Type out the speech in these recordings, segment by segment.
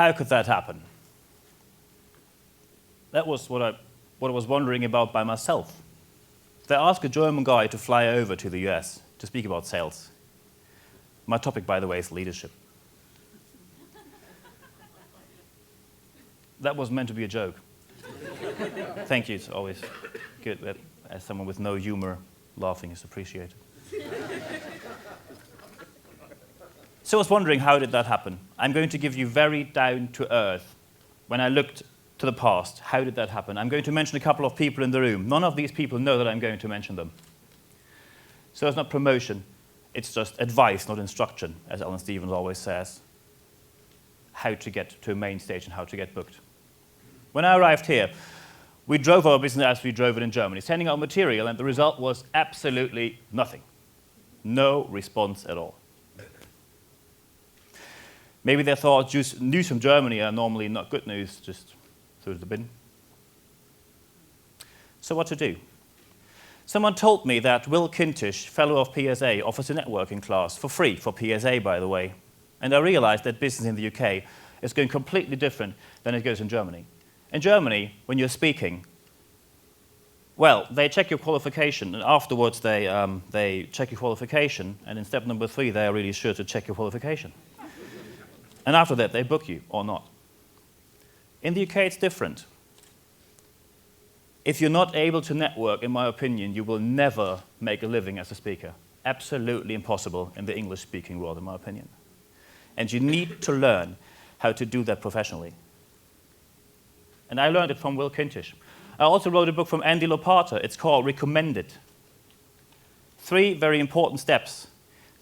How could that happen? That was what I was wondering about by myself. They asked a German guy to fly over to the US to speak about sales. My topic, by the way, is leadership. That was meant to be a joke. Thank you, it's always good that as someone with no humor, laughing is appreciated. So I was wondering, how did that happen? I'm going to give you very down to earth. When I looked to the past, how did that happen? I'm going to mention a couple of people in the room. None of these people know that I'm going to mention them. So it's not promotion, it's just advice, not instruction, as Alan Stevens always says. How to get to a main stage and how to get booked. When I arrived here, we drove our business as we drove it in Germany, sending out material, and the result was absolutely nothing. No response at all. Maybe they thought news from Germany are normally not good news, just threw it to the bin. So what to do? Someone told me that Will Kintish, fellow of PSA, offers a networking class for free, for PSA, by the way. And I realized that business in the UK is going completely different than it goes in Germany. In Germany, when you're speaking, well, they check your qualification, and afterwards they check your qualification, and in step number 3, they are really sure to check your qualification. And after that, they book you or not. In the UK, it's different. If you're not able to network, in my opinion, you will never make a living as a speaker. Absolutely impossible in the English-speaking world, in my opinion. And you need to learn how to do that professionally. And I learned it from Will Kintish. I also wrote a book from Andy Lopata. It's called Recommended. 3 very important steps,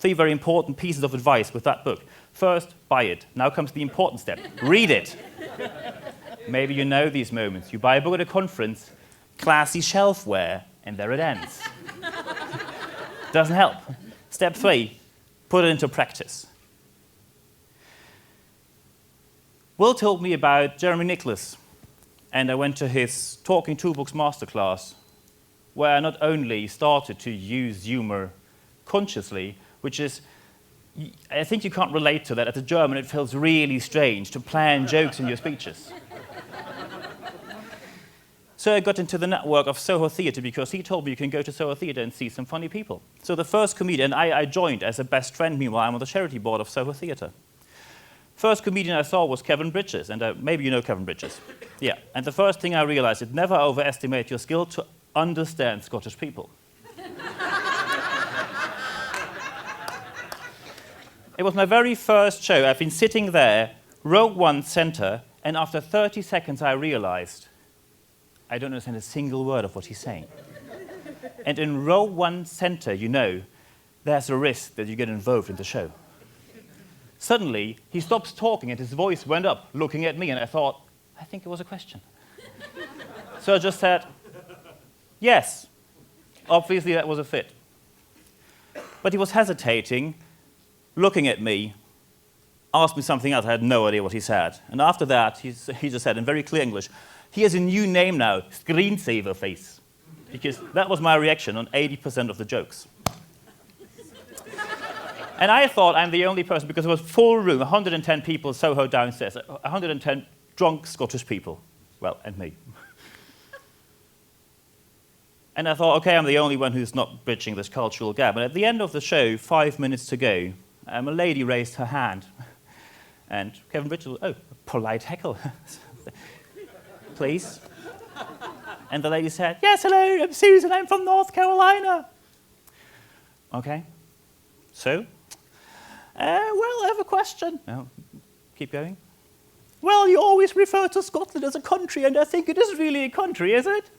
3 very important pieces of advice with that book. First, buy it. Now comes the important step. Read it. Maybe you know these moments. You buy a book at a conference, classy shelfware, and there it ends. Doesn't help. Step 3, put it into practice. Will told me about Jeremy Nicholas, and I went to his Talking Toolbox Masterclass, where I not only started to use humor consciously, which is, I think you can't relate to that. As a German, it feels really strange to plan jokes in your speeches. So I got into the network of Soho Theatre because he told me you can go to Soho Theatre and see some funny people. So the first comedian, I joined as a best friend, meanwhile I'm on the charity board of Soho Theatre. First comedian I saw was Kevin Bridges, and maybe you know Kevin Bridges. Yeah, and the first thing I realized is never overestimate your skill to understand Scottish people. It was my very first show. I've been sitting there, row 1 center, and after 30 seconds I realized I don't understand a single word of what he's saying. And in row 1 center, you know, there's a risk that you get involved in the show. Suddenly, he stops talking and his voice went up, looking at me, and I thought, I think it was a question. So I just said, yes. Obviously, that was a fit. But he was hesitating, looking at me, asked me something else. I had no idea what he said. And after that, he just said in very clear English, he has a new name now, Screensaver Face. Because that was my reaction on 80% of the jokes. And I thought I'm the only person, because it was full room, 110 people, Soho downstairs, 110 drunk Scottish people. Well, and me. And I thought, okay, I'm the only one who's not bridging this cultural gap. And at the end of the show, 5 minutes to go, a lady raised her hand. And Kevin Bridges, oh, polite heckle. Please. And the lady said, yes, hello, I'm Susan, I'm from North Carolina. Okay. So? Well, I have a question. Oh, keep going. Well, you always refer to Scotland as a country, and I think it is really a country, is it?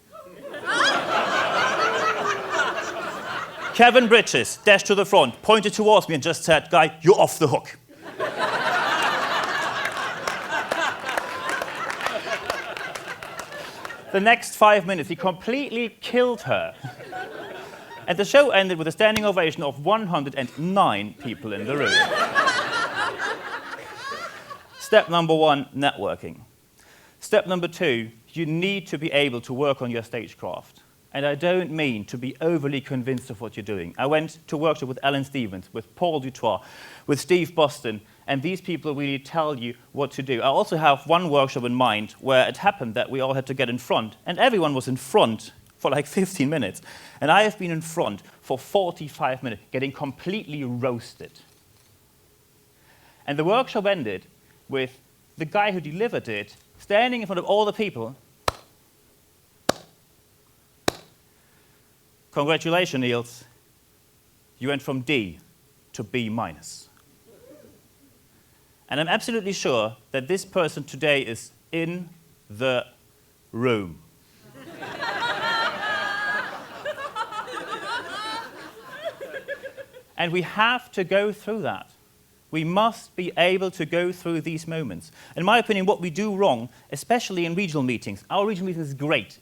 Kevin Bridges dashed to the front, pointed towards me, and just said, guy, you're off the hook. The next 5 minutes, he completely killed her. And the show ended with a standing ovation of 109 people in the room. Step number 1, networking. Step number 2, you need to be able to work on your stagecraft. And I don't mean to be overly convinced of what you're doing. I went to workshop with Alan Stevens, with Paul Dutoit, with Steve Boston, and these people really tell you what to do. I also have one workshop in mind where it happened that we all had to get in front, and everyone was in front for like 15 minutes. And I have been in front for 45 minutes, getting completely roasted. And the workshop ended with the guy who delivered it standing in front of all the people. Congratulations, Niels. You went from D to B minus. And I'm absolutely sure that this person today is in the room. And we have to go through that. We must be able to go through these moments. In my opinion, what we do wrong, especially in regional meetings, our regional meeting is great.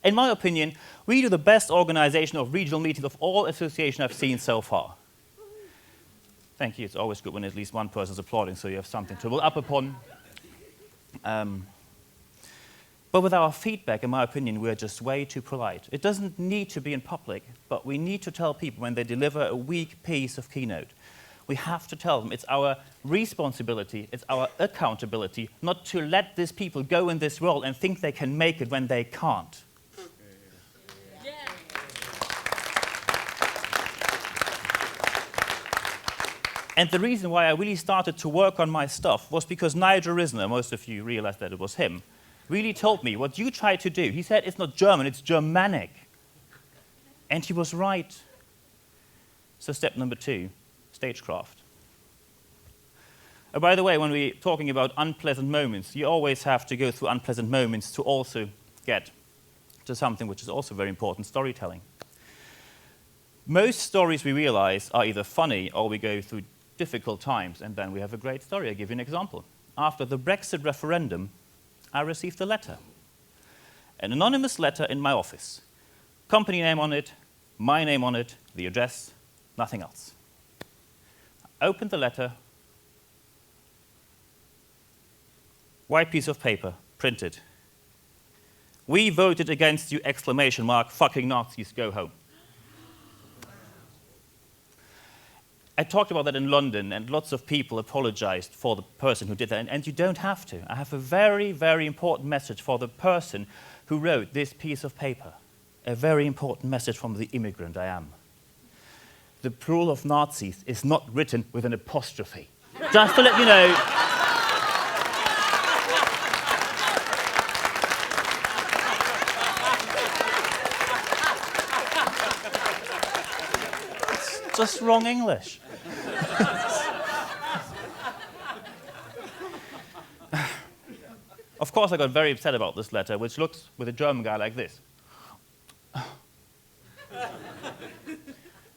In my opinion, we do the best organization of regional meetings of all associations I've seen so far. Thank you. It's always good when at least one person's applauding, so you have something to build up upon. But with our feedback, in my opinion, we're just way too polite. It doesn't need to be in public, but we need to tell people when they deliver a weak piece of Keynote. We have to tell them it's our responsibility, it's our accountability, not to let these people go in this role and think they can make it when they can't. And the reason why I really started to work on my stuff was because Nigel Risner, most of you realized that it was him, really told me what you try to do. He said it's not German, it's Germanic. And he was right. So step number 2, stagecraft. By the way, when we're talking about unpleasant moments, you always have to go through unpleasant moments to also get to something which is also very important, storytelling. Most stories we realize are either funny or we go through difficult times, and then we have a great story. I'll give you an example. After the Brexit referendum, I received a letter. An anonymous letter in my office. Company name on it, my name on it, the address, nothing else. I opened the letter. White piece of paper, printed. We voted against you, exclamation mark, fucking Nazis, go home. I talked about that in London, and lots of people apologized for the person who did that, and you don't have to. I have a very, very important message for the person who wrote this piece of paper. A very important message from the immigrant I am. The plural of Nazis is not written with an apostrophe. Just to let you know. It's just wrong English. Of course, I got very upset about this letter, which looks with a German guy like this.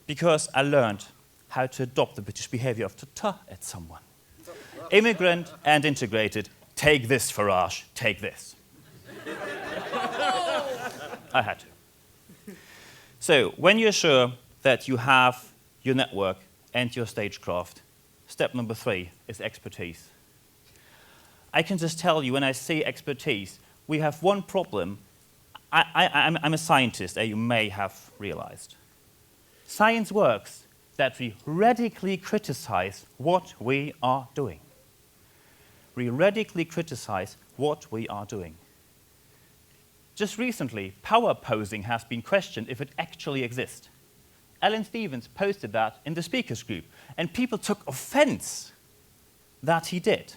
Because I learned how to adopt the British behavior of ta-ta at someone. Immigrant and integrated, take this, Farage, take this. I had to. So, when you're sure that you have your network and your stagecraft, step number 3 is expertise. I can just tell you, when I say expertise, we have one problem. I'm a scientist, as you may have realized. Science works that we radically criticize what we are doing. We radically criticize what we are doing. Just recently, power posing has been questioned if it actually exists. Alan Stevens posted that in the speakers group, and people took offense that he did.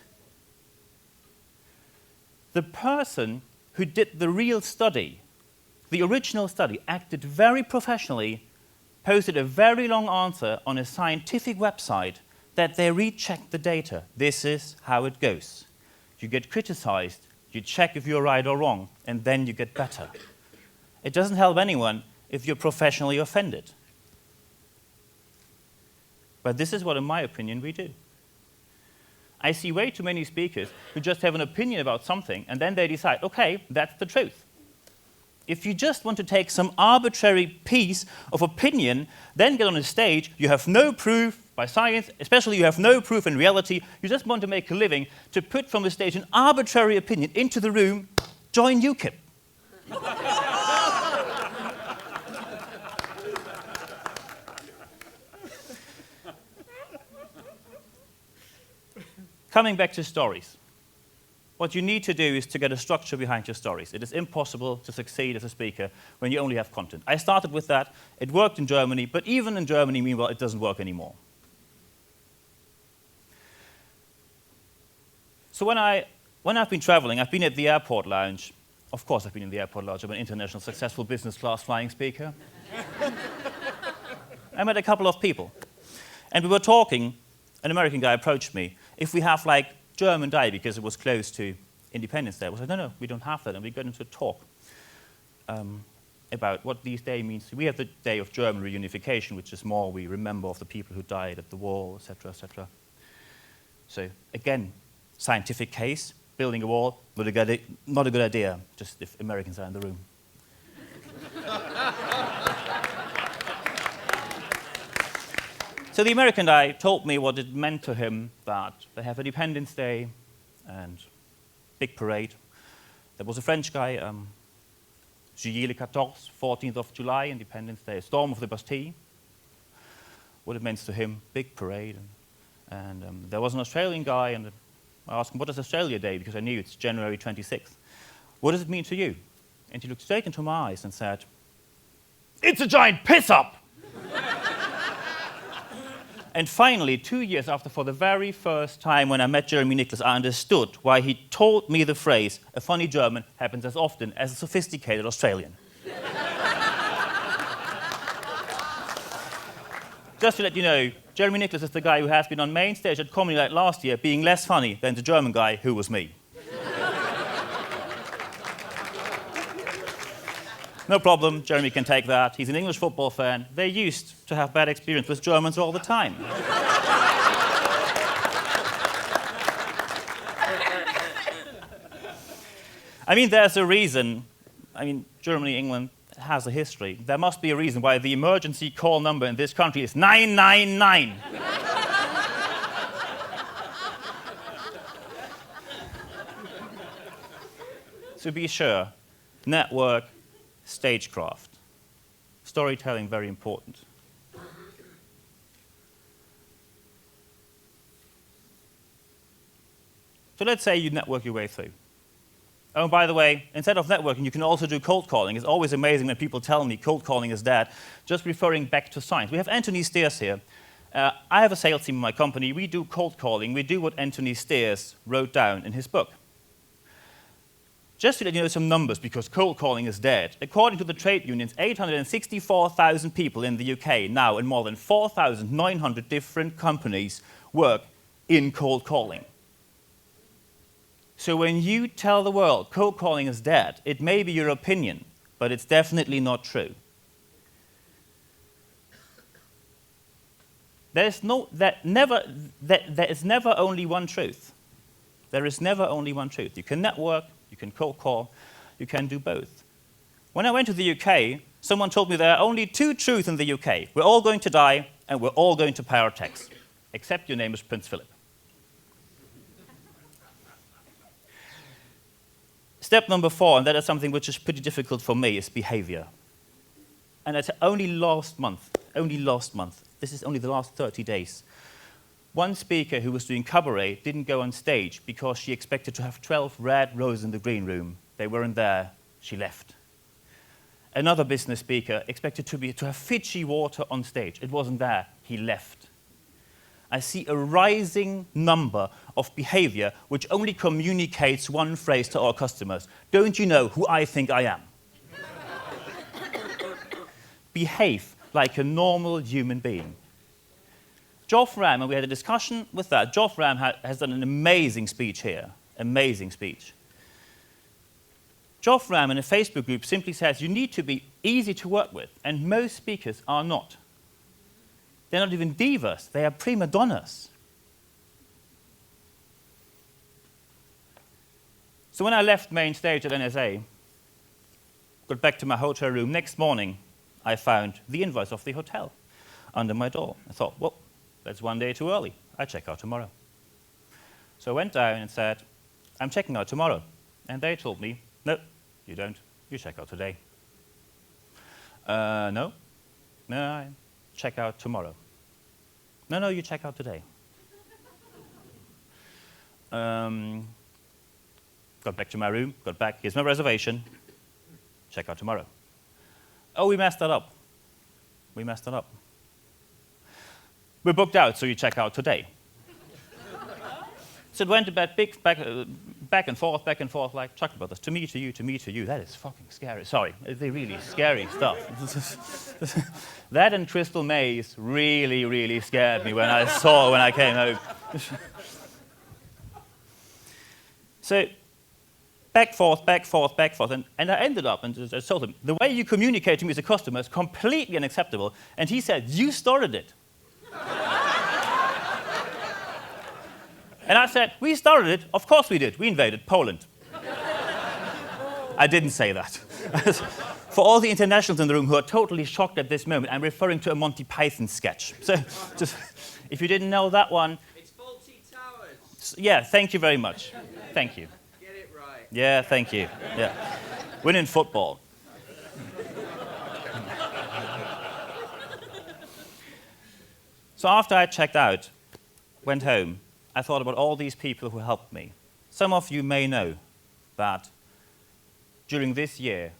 The person who did the real study, the original study, acted very professionally, posted a very long answer on a scientific website that they rechecked the data. This is how it goes. You get criticized, you check if you're right or wrong, and then you get better. It doesn't help anyone if you're professionally offended. But this is what, in my opinion, we do. I see way too many speakers who just have an opinion about something, and then they decide, okay, that's the truth. If you just want to take some arbitrary piece of opinion, then get on a stage, you have no proof by science, especially you have no proof in reality, you just want to make a living, to put from the stage an arbitrary opinion into the room, join UKIP. Coming back to stories. What you need to do is to get a structure behind your stories. It is impossible to succeed as a speaker when you only have content. I started with that. It worked in Germany, but even in Germany, meanwhile, it doesn't work anymore. So when I've been traveling, I've been at the airport lounge. Of course I've been in the airport lounge. I'm an international, successful business class flying speaker. I met a couple of people. And we were talking. An American guy approached me. If we have like German Day, because it was close to Independence Day, I was like, no, we don't have that. And we got into a talk about what this day means. We have the Day of German Reunification, which is more we remember of the people who died at the war, etc., etc. So again, scientific case, building a wall, not a good idea, just if Americans are in the room. So the American guy told me what it meant to him that they have Independence Day and big parade. There was a French guy, Juillet le 14, 14th of July, Independence Day, storm of the Bastille. What it meant to him, big parade. And there was an Australian guy, and I asked him, what is Australia Day? Because I knew it's January 26th. What does it mean to you? And he looked straight into my eyes and said, it's a giant piss-up! And finally, 2 years after, for the very first time when I met Jeremy Nicholas, I understood why he told me the phrase, a funny German happens as often as a sophisticated Australian. Just to let you know, Jeremy Nicholas is the guy who has been on main stage at Comedy Night last year being less funny than the German guy who was me. No problem, Jeremy can take that. He's an English football fan. They used to have bad experience with Germans all the time. I mean, there's a reason. I mean, Germany, England has a history. There must be a reason why the emergency call number in this country is 999. To be sure, network, stagecraft. Storytelling, very important. So let's say you network your way through. Oh, by the way, instead of networking, you can also do cold calling. It's always amazing when people tell me cold calling is dead, just referring back to science. We have Anthony Steers here. I have a sales team in my company. We do cold calling. We do what Anthony Steers wrote down in his book. Just to let you know some numbers, because cold calling is dead. According to the trade unions, 864,000 people in the UK now in more than 4,900 different companies work in cold calling. So when you tell the world cold calling is dead, it may be your opinion, but it's definitely not true. There is never only one truth. There is never only one truth. You can network, you can cold call, you can do both. When I went to the UK, someone told me there are only two truths in the UK. We're all going to die, and we're all going to pay our tax. Except your name is Prince Philip. Step number 4, and that is something which is pretty difficult for me, is behavior. And it's only last month, this is only the last 30 days, one speaker who was doing cabaret didn't go on stage because she expected to have 12 red roses in the green room. They weren't there. She left. Another business speaker expected to have Fiji water on stage. It wasn't there. He left. I see a rising number of behavior which only communicates one phrase to our customers. Don't you know who I think I am? Behave like a normal human being. Geoff Ram, and we had a discussion with that. Geoff Ram has done an amazing speech here. Amazing speech. Geoff Ram in a Facebook group simply says you need to be easy to work with, and most speakers are not. They're not even divas, they are prima donnas. So when I left main stage at NSA, got back to my hotel room, next morning I found the invoice of the hotel under my door. I thought, well, that's one day too early. I check out tomorrow. So I went down and said, I'm checking out tomorrow. And they told me, no, you don't. You check out today. No, I check out tomorrow. No, you check out today. Got back to my room, got back, here's my reservation, check out tomorrow. Oh, we messed that up. We messed it up. We're booked out, so you check out today. So it went to bed back and forth, like Chuck Brothers. To me, to you, to me, to you. That is fucking scary. Sorry, it's really scary stuff. That and Crystal Maze really, really scared me when I came home. So back, forth, and I ended up and I told him, the way you communicate to me as a customer is completely unacceptable. And he said, you started it. And I said, we started it. Of course we did. We invaded Poland. I didn't say that. For all the internationals in the room who are totally shocked at this moment, I'm referring to a Monty Python sketch. So, just, if you didn't know that one... It's Faulty Towers. Yeah, thank you very much. Thank you. Get it right. Yeah, thank you. Yeah. Winning football. So after I checked out, went home, I thought about all these people who helped me. Some of you may know that during this year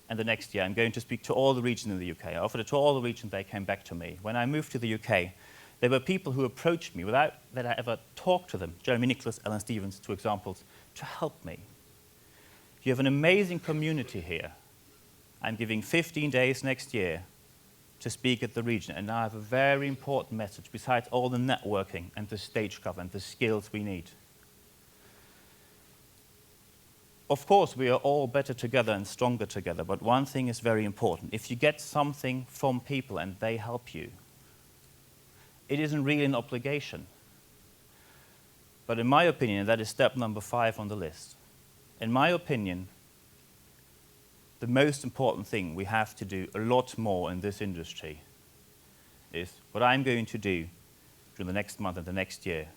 and the next year, I'm going to speak to all the regions in the UK. I offered it to all the regions, they came back to me. When I moved to the UK, there were people who approached me without that I ever talked to them. Jeremy Nicholas, Alan Stevens, two examples, to help me. You have an amazing community here. I'm giving 15 days next year to speak at the region, and now I have a very important message besides all the networking and the Stagecraft and the skills we need. Of course, we are all better together and stronger together, but one thing is very important. If you get something from people and they help you, it isn't really an obligation. But in my opinion, that is step number 5 on the list. In my opinion, the most important thing we have to do a lot more in this industry is what I'm going to do during the next month and the next year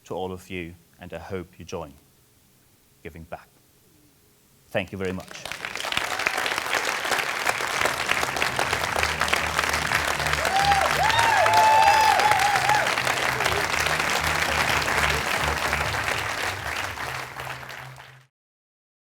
to all of you, and I hope you join, giving back. Thank you very much.